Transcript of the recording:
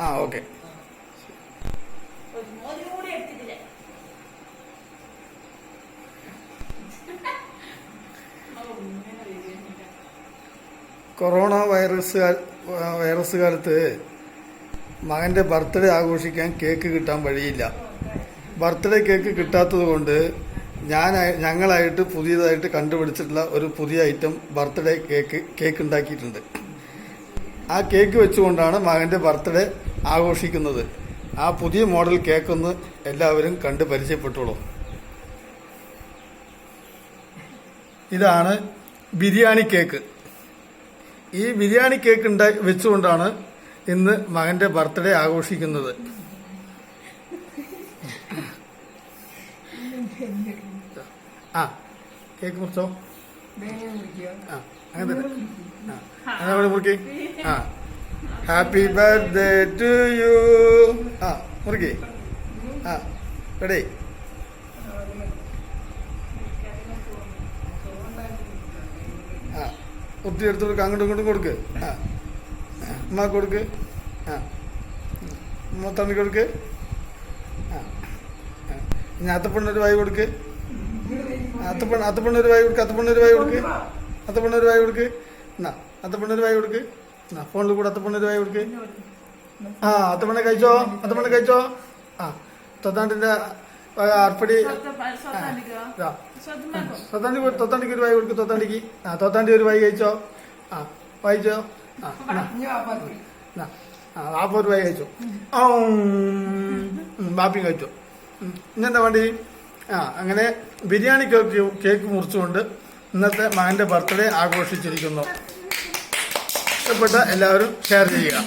ആ okay. Corona virus കാലത്ത് മകൻ്റെ ബർത്ത്ഡേ ആഘോഷിക്കാൻ കേക്ക് കിട്ടാൻ വഴിയില്ല. ബർത്ത്ഡേ കേക്ക് കിട്ടാത്തത് കൊണ്ട് ഞങ്ങളായിട്ട് പുതിയതായിട്ട് കണ്ടുപിടിച്ചിട്ടുള്ള ഒരു പുതിയ ഐറ്റം ബർത്ത്ഡേ കേക്ക് ഉണ്ടാക്കിയിട്ടുണ്ട്. ആ കേക്ക് വെച്ചുകൊണ്ടാണ് മകൻ്റെ ബർത്ത്ഡേ ആഘോഷിക്കുന്നത്. ആ പുതിയ മോഡൽ കേക്കൊന്ന് എല്ലാവരും കണ്ട് പരിചയപ്പെട്ടോളൂ. ഇതാണ് ബിരിയാണി കേക്ക്. ഈ ബിരിയാണി കേക്ക് വെച്ചുകൊണ്ടാണ് ഇന്ന് മകൻ്റെ ബർത്ത്ഡേ ആഘോഷിക്കുന്നത്. ആ കേക്ക് മുറിച്ചോ. ആ അങ്ങനെ തന്നെ. അങ്ങനെ മുറുക്കി. ആ ഹാപ്പി ബർത്ത്ഡേ ടു യു. ആ മുറുക്കി. ആ റെഡി. ആ ഒത്തിരി എടുത്ത് കൊടുക്കുക, അങ്ങോട്ടും ഇങ്ങോട്ടും കൊടുക്ക്. ആ ഉമ്മ കൊടുക്ക്. ആ ഉമ്മ തണ്ണി കൊടുക്ക്. ആ ഇനി അത്തപ്പെണ്ണൊരു വായി കൊടുക്ക്. അത്തപ്പെണ്ണൊരു വായി കൊടുക്ക്. അത്തപ്പെണ്ണൊരു വായി കൊടുക്ക്. അത്തപ്പെണ്ണൊരു വായി കൊടുക്ക്. എന്നാ അത്തപ്പെണ്ണൊരു വായി കൊടുക്ക്. എന്നാ ഫോണിൽ കൂടെ അത്തപ്പെണ്ണൊരു വായി കൊടുക്ക്. ആ അത്തപ്പെണ്ണ കഴിച്ചോ. അത്തപ്പെണ്ണ കഴിച്ചോ. ആ തൊത്താണ്ടിന്റെ അർപ്പടി. തൊത്താണ്ടിക്ക് ഒരു വായി കൊടുക്ക്. തൊത്താണ്ടിക്ക്. ആ തൊത്താണ്ടി ഒരു വായി കഴിച്ചോ. ആ വായിച്ചോ. ആ വാപ്പ ഒരു വായി കഴിച്ചോ. ബാപ്പിയും കഴിച്ചോ. ഇന്നെന്താ വേണ്ടി. ആ അങ്ങനെ ബിരിയാണി കേക്ക് മുറിച്ചുകൊണ്ട് ഇന്നത്തെ മകന്റെ ബർത്ത്ഡേ ആഘോഷിച്ചിരിക്കുന്നു. ഇഷ്ടപ്പെട്ട എല്ലാവരും ഷെയർ ചെയ്യുക.